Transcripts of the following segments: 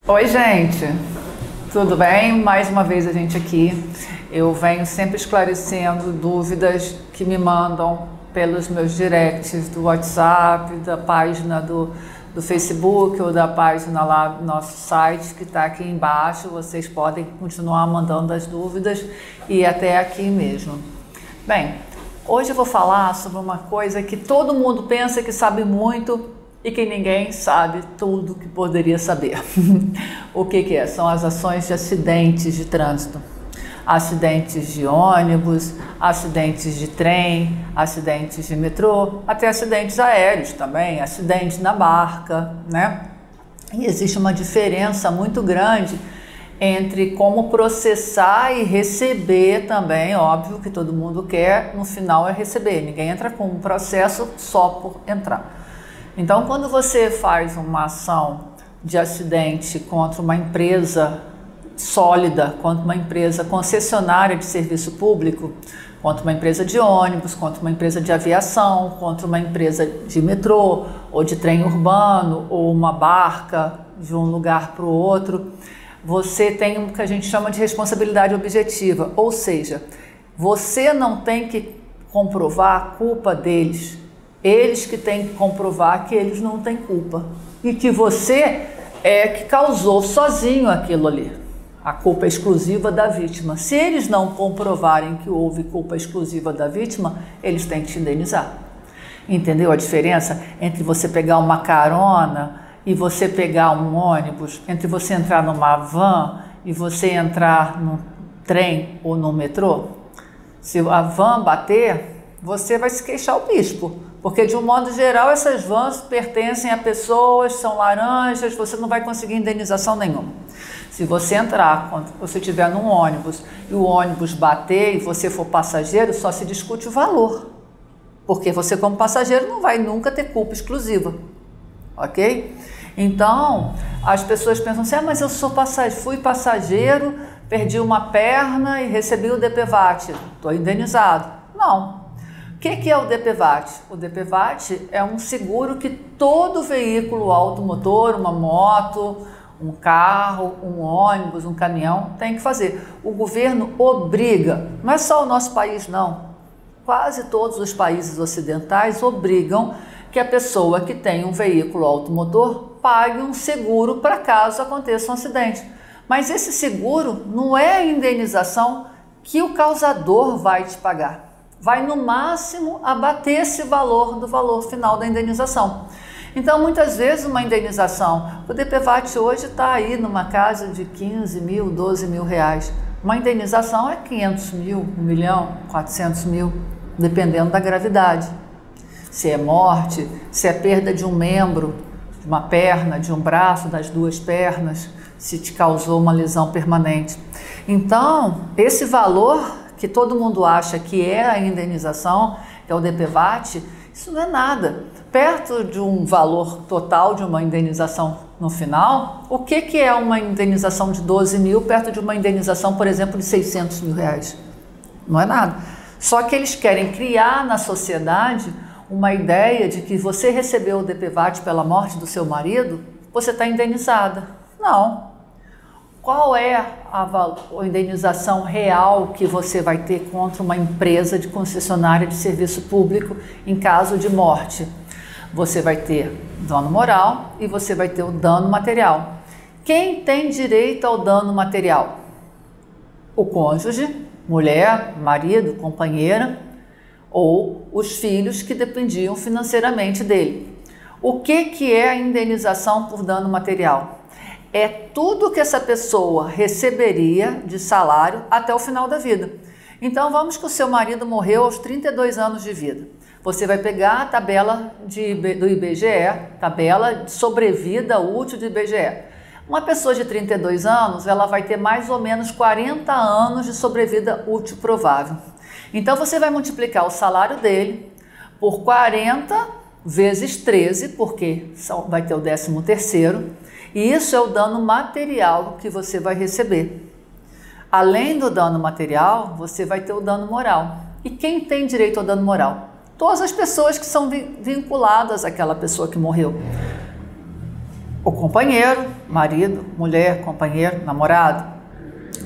Oi, gente, tudo bem? Mais uma vez a gente aqui. Eu venho sempre esclarecendo dúvidas que me mandam pelos meus directs do WhatsApp, da página do Facebook ou da página lá do nosso site que está aqui embaixo. Vocês podem continuar mandando as dúvidas e até aqui mesmo. Bem, hoje eu vou falar sobre uma coisa que todo mundo pensa que sabe muito e que ninguém sabe tudo que poderia saber. O que é? São as ações de acidentes de trânsito. Acidentes de ônibus, acidentes de trem, acidentes de metrô, até acidentes aéreos também, acidentes na barca, né? E existe uma diferença muito grande entre como processar e receber também, óbvio que todo mundo quer, no final é receber, ninguém entra com um processo só por entrar. Então, quando você faz uma ação de acidente contra uma empresa sólida, contra uma empresa concessionária de serviço público, contra uma empresa de ônibus, contra uma empresa de aviação, contra uma empresa de metrô ou de trem urbano ou uma barca de um lugar para o outro, você tem o que a gente chama de responsabilidade objetiva, ou seja, você não tem que comprovar a culpa deles. Eles que têm que comprovar que eles não têm culpa e que você é que causou sozinho aquilo ali. A culpa é exclusiva da vítima. Se eles não comprovarem que houve culpa exclusiva da vítima, eles têm que te indenizar. Entendeu a diferença entre você pegar uma carona e você pegar um ônibus, entre você entrar numa van e você entrar num trem ou no metrô? Se a van bater, você vai se queixar o bispo. Porque, de um modo geral, essas vans pertencem a pessoas, são laranjas, você não vai conseguir indenização nenhuma. Se você entrar, quando você estiver num ônibus e o ônibus bater e você for passageiro, só se discute o valor. Porque você, como passageiro, não vai nunca ter culpa exclusiva. Ok? Então, as pessoas pensam assim, mas eu fui passageiro, perdi uma perna e recebi o DPVAT, estou indenizado. Não. O que é o DPVAT? O DPVAT é um seguro que todo veículo automotor, uma moto, um carro, um ônibus, um caminhão tem que fazer. O governo obriga, não é só o nosso país não, quase todos os países ocidentais obrigam que a pessoa que tem um veículo automotor pague um seguro para caso aconteça um acidente. Mas esse seguro não é a indenização que o causador vai te pagar. Vai no máximo abater esse valor do valor final da indenização. Então, muitas vezes uma indenização, o DPVAT hoje está aí numa casa de 15 mil, 12 mil reais. Uma indenização é 500 mil, 1 milhão, 400 mil, dependendo da gravidade. Se é morte, se é perda de um membro, de uma perna, de um braço, das duas pernas, se te causou uma lesão permanente. Então, esse valor que todo mundo acha que é a indenização, que é o DPVAT, isso não é nada. Perto de um valor total de uma indenização no final, o que é uma indenização de 12 mil perto de uma indenização, por exemplo, de 600 mil reais? Não é nada. Só que eles querem criar na sociedade uma ideia de que você recebeu o DPVAT pela morte do seu marido, você está indenizada. Não. Qual é a indenização real que você vai ter contra uma empresa de concessionária de serviço público em caso de morte? Você vai ter dano moral e você vai ter o dano material. Quem tem direito ao dano material? O cônjuge, mulher, marido, companheira ou os filhos que dependiam financeiramente dele. O que é a indenização por dano material? É tudo que essa pessoa receberia de salário até o final da vida. Então, vamos que o seu marido morreu aos 32 anos de vida. Você vai pegar a tabela do IBGE, tabela de sobrevida útil do IBGE. Uma pessoa de 32 anos, ela vai ter mais ou menos 40 anos de sobrevida útil provável. Então, você vai multiplicar o salário dele por 40 vezes 13, porque vai ter o 13º, e isso é o dano material que você vai receber. Além do dano material, você vai ter o dano moral. E quem tem direito ao dano moral? Todas as pessoas que são vinculadas àquela pessoa que morreu. O companheiro, marido, mulher, companheiro, namorado,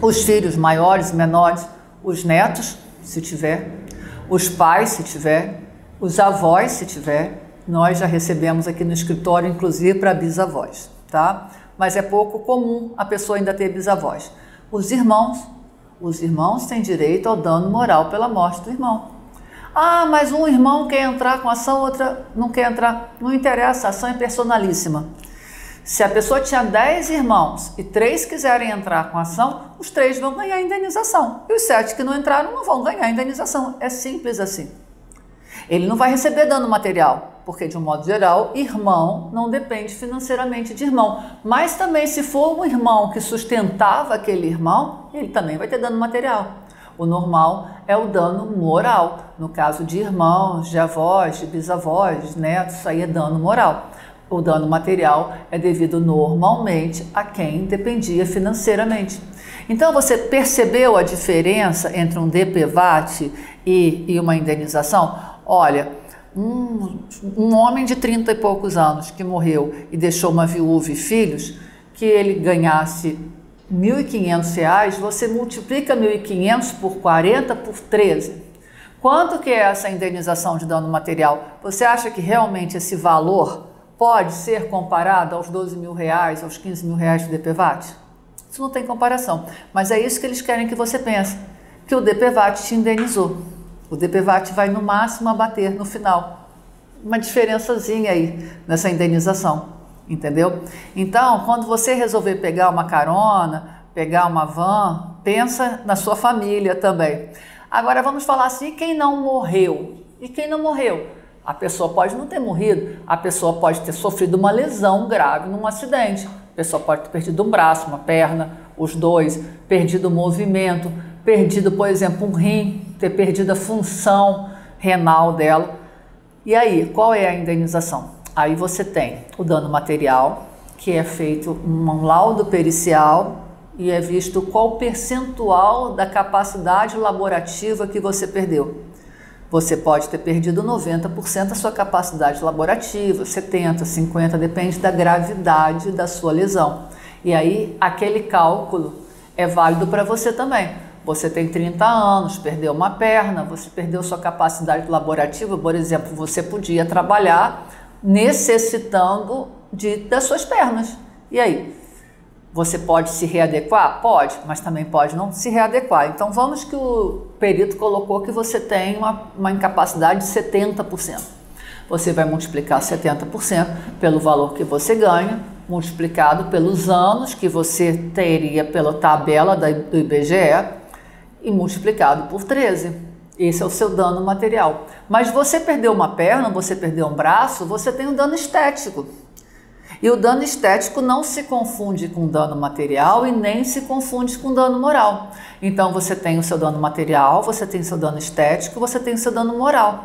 os filhos maiores e menores, os netos, se tiver, os pais, se tiver, os avós, se tiver. Nós já recebemos aqui no escritório, inclusive para bisavós, tá? Mas é pouco comum a pessoa ainda ter bisavós. Os irmãos têm direito ao dano moral pela morte do irmão. Ah, mas um irmão quer entrar com ação, outra não quer entrar. Não interessa, a ação é personalíssima. Se a pessoa tinha 10 irmãos e 3 quiserem entrar com a ação, os 3 vão ganhar indenização. E os 7 que não entraram não vão ganhar indenização. É simples assim. Ele não vai receber dano material, porque de um modo geral, irmão não depende financeiramente de irmão. Mas também se for um irmão que sustentava aquele irmão, ele também vai ter dano material. O normal é o dano moral. No caso de irmãos, de avós, de bisavós, de netos, isso aí é dano moral. O dano material é devido normalmente a quem dependia financeiramente. Então você percebeu a diferença entre um DPVAT e uma indenização? Olha, um homem de 30 e poucos anos que morreu e deixou uma viúva e filhos, que ele ganhasse R$ 1.500, você multiplica 1.500 por 40 por 13. Quanto que é essa indenização de dano material? Você acha que realmente esse valor pode ser comparado aos R$ 12.000, aos R$ 15.000 de DPVAT? Isso não tem comparação. Mas é isso que eles querem que você pense, que o DPVAT te indenizou. O DPVAT vai no máximo abater no final. Uma diferençazinha aí nessa indenização. Entendeu? Então, quando você resolver pegar uma carona, pegar uma van, pensa na sua família também. Agora vamos falar assim, e quem não morreu? E quem não morreu? A pessoa pode não ter morrido, a pessoa pode ter sofrido uma lesão grave num acidente. A pessoa pode ter perdido um braço, uma perna, os dois, perdido o movimento, perdido, por exemplo, um rim, ter perdido a função renal dela. E aí, qual é a indenização? Aí você tem o dano material, que é feito um laudo pericial e é visto qual percentual da capacidade laborativa que você perdeu. Você pode ter perdido 90% da sua capacidade laborativa, 70%, 50%, depende da gravidade da sua lesão. E aí aquele cálculo é válido para você também. Você tem 30 anos, perdeu uma perna, você perdeu sua capacidade laborativa, por exemplo, você podia trabalhar necessitando das suas pernas. E aí? Você pode se readequar? Pode, mas também pode não se readequar. Então vamos que o perito colocou que você tem uma incapacidade de 70%. Você vai multiplicar 70% pelo valor que você ganha, multiplicado pelos anos que você teria pela tabela do IBGE e multiplicado por 13. Esse é o seu dano material. Mas você perdeu uma perna, você perdeu um braço, você tem um dano estético. E o dano estético não se confunde com dano material e nem se confunde com dano moral. Então você tem o seu dano material, você tem o seu dano estético, você tem o seu dano moral.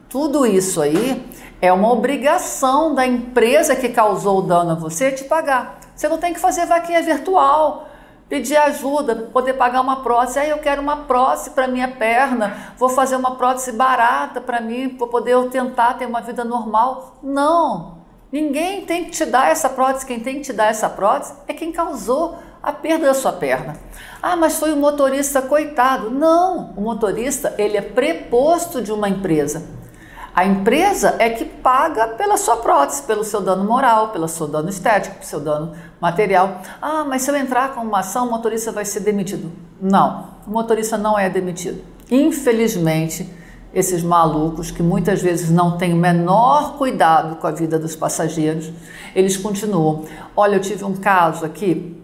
Tudo isso aí é uma obrigação da empresa que causou o dano a você te pagar. Você não tem que fazer vaquinha virtual, pedir ajuda, poder pagar uma prótese. Aí eu quero uma prótese para minha perna, vou fazer uma prótese barata para mim, para poder eu tentar ter uma vida normal. Não, ninguém tem que te dar essa prótese. Quem tem que te dar essa prótese é quem causou a perda da sua perna. Ah, mas foi o motorista, coitado. Não, o motorista ele é preposto de uma empresa. A empresa é que paga pela sua prótese, pelo seu dano moral, pelo seu dano estético, pelo seu dano material. Ah, mas se eu entrar com uma ação, o motorista vai ser demitido. Não, o motorista não é demitido. Infelizmente, esses malucos que muitas vezes não têm o menor cuidado com a vida dos passageiros, eles continuam. Olha, eu tive um caso aqui,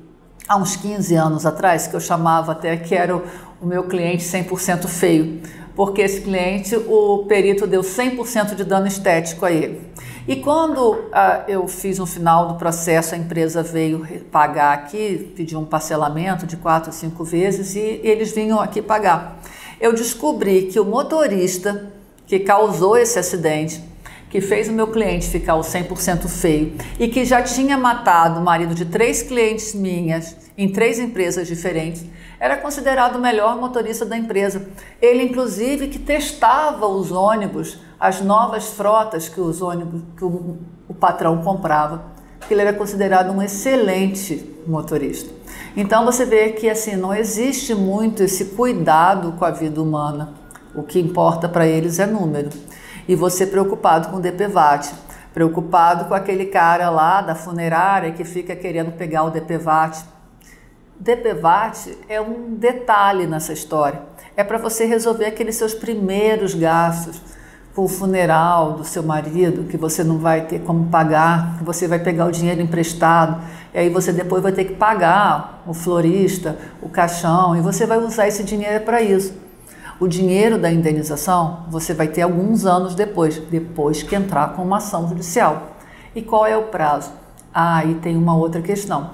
há uns 15 anos atrás, que eu chamava até que era o meu cliente 100% feio. Porque esse cliente, o perito deu 100% de dano estético a ele. E quando eu fiz um final do processo, a empresa veio pagar aqui, pediu um parcelamento de 4 ou 5 vezes e eles vinham aqui pagar. Eu descobri que o motorista que causou esse acidente, que fez o meu cliente ficar o 100% feio e que já tinha matado o marido de 3 clientes minhas em 3 empresas diferentes, era considerado o melhor motorista da empresa. Ele, inclusive, que testava os ônibus, as novas frotas que os ônibus que o patrão comprava, porque ele era considerado um excelente motorista. Então você vê que assim não existe muito esse cuidado com a vida humana. O que importa para eles é número. E você preocupado com o DPVAT, preocupado com aquele cara lá da funerária que fica querendo pegar o DPVAT. DPVAT é um detalhe nessa história. É para você resolver aqueles seus primeiros gastos com o funeral do seu marido, que você não vai ter como pagar, que você vai pegar o dinheiro emprestado, e aí você depois vai ter que pagar o florista, o caixão, e você vai usar esse dinheiro para isso. O dinheiro da indenização você vai ter alguns anos depois que entrar com uma ação judicial. E qual é o prazo? E tem uma outra questão.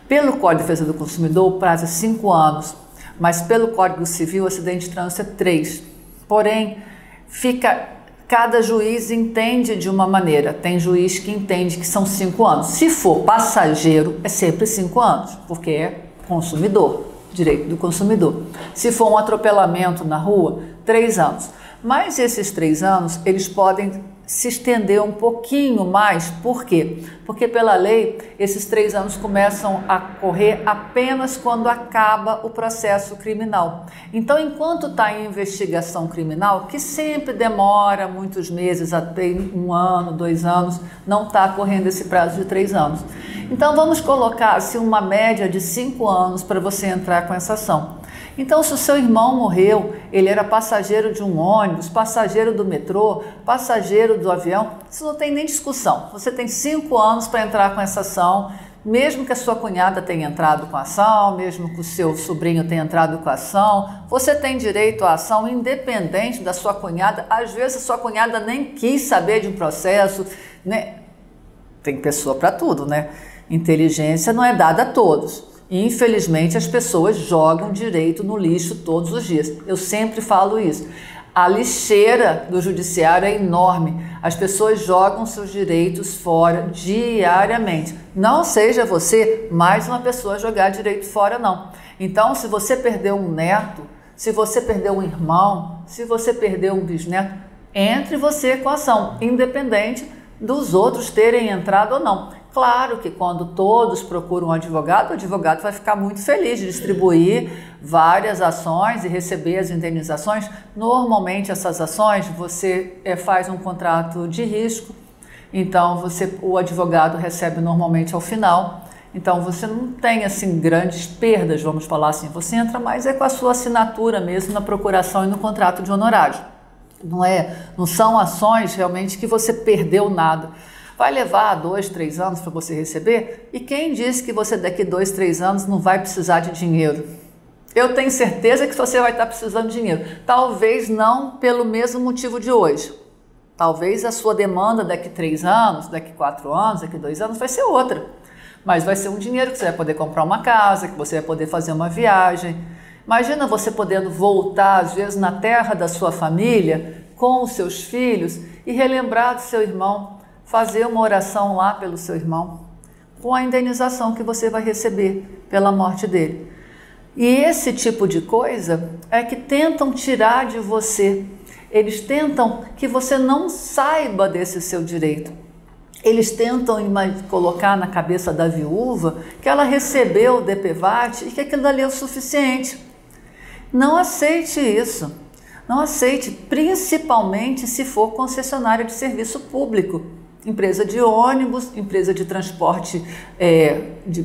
Pelo Código de Defesa do Consumidor, o prazo é 5 anos, mas pelo Código Civil, o acidente de trânsito é 3. Porém, cada juiz entende de uma maneira. Tem juiz que entende que são 5 anos. Se for passageiro, é sempre 5 anos, porque é consumidor, direito do consumidor. Se for um atropelamento na rua, 3 anos. Mas esses 3 anos, eles podem se estender um pouquinho mais. Por quê? Porque pela lei, esses 3 anos começam a correr apenas quando acaba o processo criminal. Então, enquanto está em investigação criminal, que sempre demora muitos meses, até 1 ano, 2 anos, não está correndo esse prazo de 3 anos. Então, vamos colocar assim, uma média de 5 anos para você entrar com essa ação. Então, se o seu irmão morreu, ele era passageiro de um ônibus, passageiro do metrô, passageiro do avião, isso não tem nem discussão. Você tem 5 anos para entrar com essa ação, mesmo que a sua cunhada tenha entrado com a ação, mesmo que o seu sobrinho tenha entrado com a ação, você tem direito à ação independente da sua cunhada. Às vezes a sua cunhada nem quis saber de um processo, né? Tem pessoa para tudo, né? Inteligência não é dada a todos. E, infelizmente, as pessoas jogam direito no lixo todos os dias. Eu sempre falo isso. A lixeira do judiciário é enorme. As pessoas jogam seus direitos fora diariamente. Não seja você mais uma pessoa a jogar direito fora, não. Então, se você perdeu um neto, se você perdeu um irmão, se você perdeu um bisneto, entre você com a ação, independente dos outros terem entrado ou não. Claro que quando todos procuram um advogado, o advogado vai ficar muito feliz de distribuir várias ações e receber as indenizações. Normalmente essas ações você faz um contrato de risco, então o advogado recebe normalmente ao final. Então você não tem assim grandes perdas, vamos falar assim, você entra mais com a sua assinatura mesmo na procuração e no contrato de honorário. Não são ações realmente que você perdeu nada. Vai levar 2, 3 anos para você receber? E quem disse que você daqui 2, 3 anos não vai precisar de dinheiro? Eu tenho certeza que você vai estar precisando de dinheiro. Talvez não pelo mesmo motivo de hoje. Talvez a sua demanda daqui 3 anos, daqui 4 anos, daqui 2 anos vai ser outra. Mas vai ser um dinheiro que você vai poder comprar uma casa, que você vai poder fazer uma viagem. Imagina você podendo voltar, às vezes, na terra da sua família, com os seus filhos e relembrar do seu irmão. Fazer uma oração lá pelo seu irmão, com a indenização que você vai receber pela morte dele. E esse tipo de coisa é que tentam tirar de você. Eles tentam que você não saiba desse seu direito. Eles tentam colocar na cabeça da viúva que ela recebeu o DPVAT e que aquilo ali é o suficiente. Não aceite isso. Não aceite, principalmente se for concessionária de serviço público. Empresa de ônibus, empresa de transporte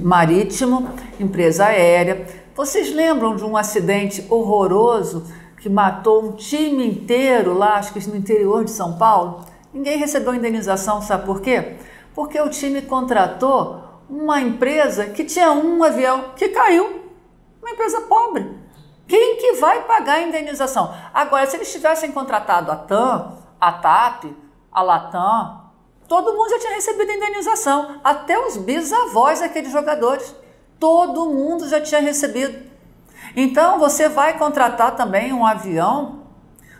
marítimo, empresa aérea. Vocês lembram de um acidente horroroso que matou um time inteiro lá, acho que no interior de São Paulo? Ninguém recebeu indenização, sabe por quê? Porque o time contratou uma empresa que tinha um avião que caiu, uma empresa pobre. Quem que vai pagar a indenização? Agora, se eles tivessem contratado a TAM, a TAP, a Latam, todo mundo já tinha recebido a indenização, até os bisavós daqueles jogadores. Todo mundo já tinha recebido. Então, você vai contratar também um avião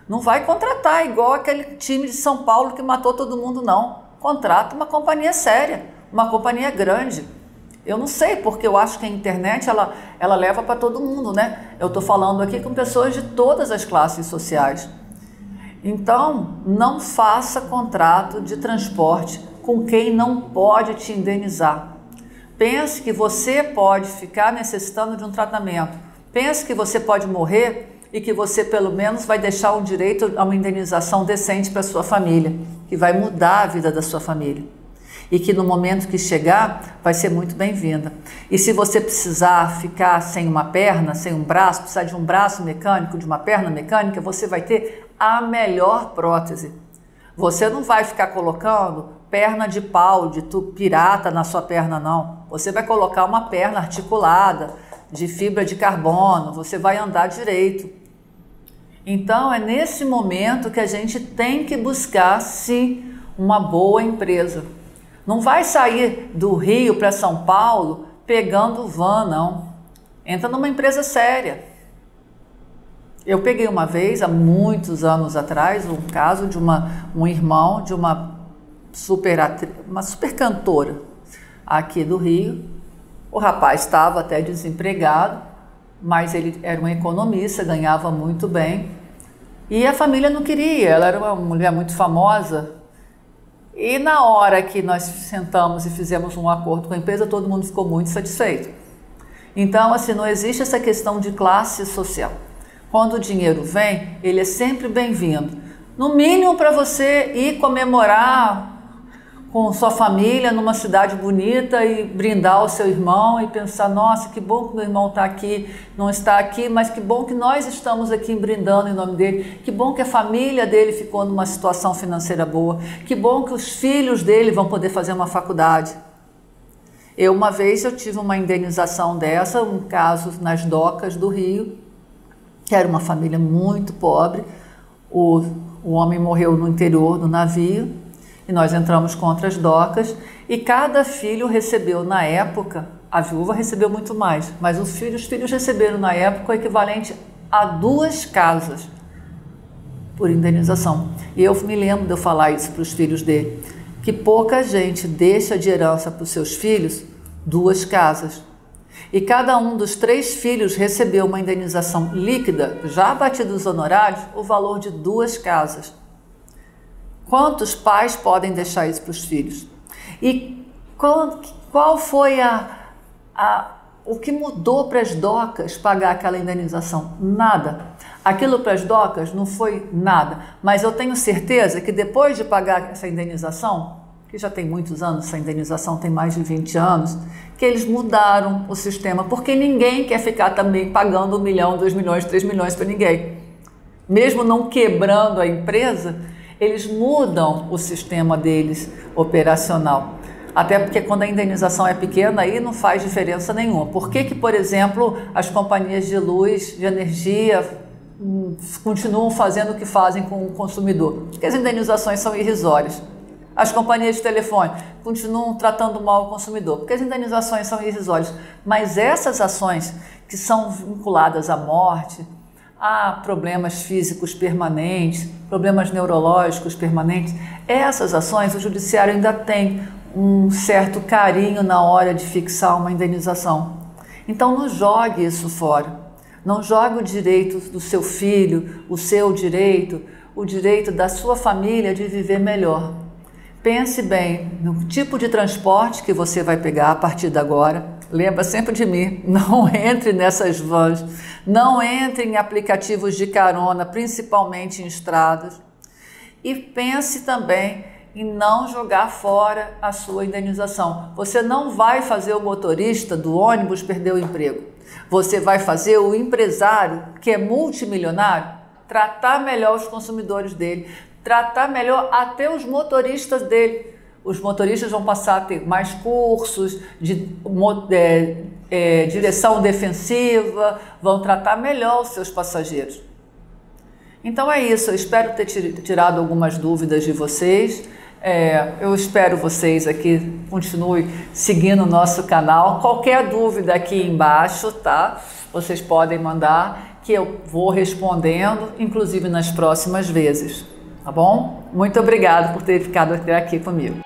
Não vai contratar igual aquele time de São Paulo que matou todo mundo, não. Contrata uma companhia séria, uma companhia grande. Eu não sei, porque eu acho que a internet ela leva para todo mundo, né? Eu estou falando aqui com pessoas de todas as classes sociais. Então, não faça contrato de transporte com quem não pode te indenizar. Pense que você pode ficar necessitando de um tratamento. Pense que você pode morrer e que você pelo menos vai deixar um direito a uma indenização decente para a sua família, que vai mudar a vida da sua família. E que no momento que chegar, vai ser muito bem-vinda. E se você precisar ficar sem uma perna, sem um braço, precisar de um braço mecânico, de uma perna mecânica, você vai ter a melhor prótese. Você não vai ficar colocando perna de pau, de pirata na sua perna, não. Você vai colocar uma perna articulada, de fibra de carbono, você vai andar direito. Então, é nesse momento que a gente tem que buscar, sim, uma boa empresa. Não vai sair do Rio para São Paulo pegando van, não. Entra numa empresa séria. Eu peguei uma vez, há muitos anos atrás, um caso de um irmão de uma super cantora aqui do Rio. O rapaz estava até desempregado, mas ele era um economista, ganhava muito bem. E a família não queria, ela era uma mulher muito famosa. E na hora que nós sentamos e fizemos um acordo com a empresa, todo mundo ficou muito satisfeito. Então, assim, não existe essa questão de classe social. Quando o dinheiro vem, ele é sempre bem-vindo. No mínimo para você ir comemorar com sua família numa cidade bonita e brindar o seu irmão e pensar, nossa, que bom que meu irmão está aqui, não está aqui, mas que bom que nós estamos aqui brindando em nome dele, que bom que a família dele ficou numa situação financeira boa, que bom que os filhos dele vão poder fazer uma faculdade. Uma vez eu tive uma indenização dessa, um caso nas docas do Rio, que era uma família muito pobre, o homem morreu no interior do navio, e nós entramos contra as docas e cada filho recebeu na época, a viúva recebeu muito mais, mas os filhos receberam na época o equivalente a 2 casas por indenização. E eu me lembro de eu falar isso para os filhos dele, que pouca gente deixa de herança para os seus filhos 2 casas. E cada um dos 3 filhos recebeu uma indenização líquida, já abatidos os honorários, o valor de 2 casas. Quantos pais podem deixar isso para os filhos? E qual foi o que mudou para as docas pagar aquela indenização? Nada. Aquilo para as docas não foi nada. Mas eu tenho certeza que depois de pagar essa indenização, que já tem muitos anos, essa indenização tem mais de 20 anos, que eles mudaram o sistema, porque ninguém quer ficar também pagando 1 milhão, 2 milhões, 3 milhões para ninguém. Mesmo não quebrando a empresa, eles mudam o sistema deles operacional. Até porque quando a indenização é pequena, aí não faz diferença nenhuma. Por que, por exemplo, as companhias de luz, de energia, continuam fazendo o que fazem com o consumidor? Porque as indenizações são irrisórias. As companhias de telefone continuam tratando mal o consumidor, porque as indenizações são irrisórias. Mas essas ações que são vinculadas à morte, a problemas físicos permanentes, problemas neurológicos permanentes, essas ações o judiciário ainda tem um certo carinho na hora de fixar uma indenização. Então não jogue isso fora, não jogue o direito do seu filho, o seu direito, o direito da sua família de viver melhor. Pense bem no tipo de transporte que você vai pegar a partir de agora. Lembra sempre de mim, não entre nessas vans, não entre em aplicativos de carona, principalmente em estradas. E pense também em não jogar fora a sua indenização. Você não vai fazer o motorista do ônibus perder o emprego. Você vai fazer o empresário, que é multimilionário, tratar melhor os consumidores dele, tratar melhor até os motoristas dele. Os motoristas vão passar a ter mais cursos de direção defensiva, vão tratar melhor os seus passageiros. Então é isso, eu espero ter tirado algumas dúvidas de vocês. Eu espero vocês aqui, continuem seguindo o nosso canal. Qualquer dúvida aqui embaixo, tá? Vocês podem mandar que eu vou respondendo, inclusive nas próximas vezes, tá bom? Muito obrigada por ter ficado até aqui comigo.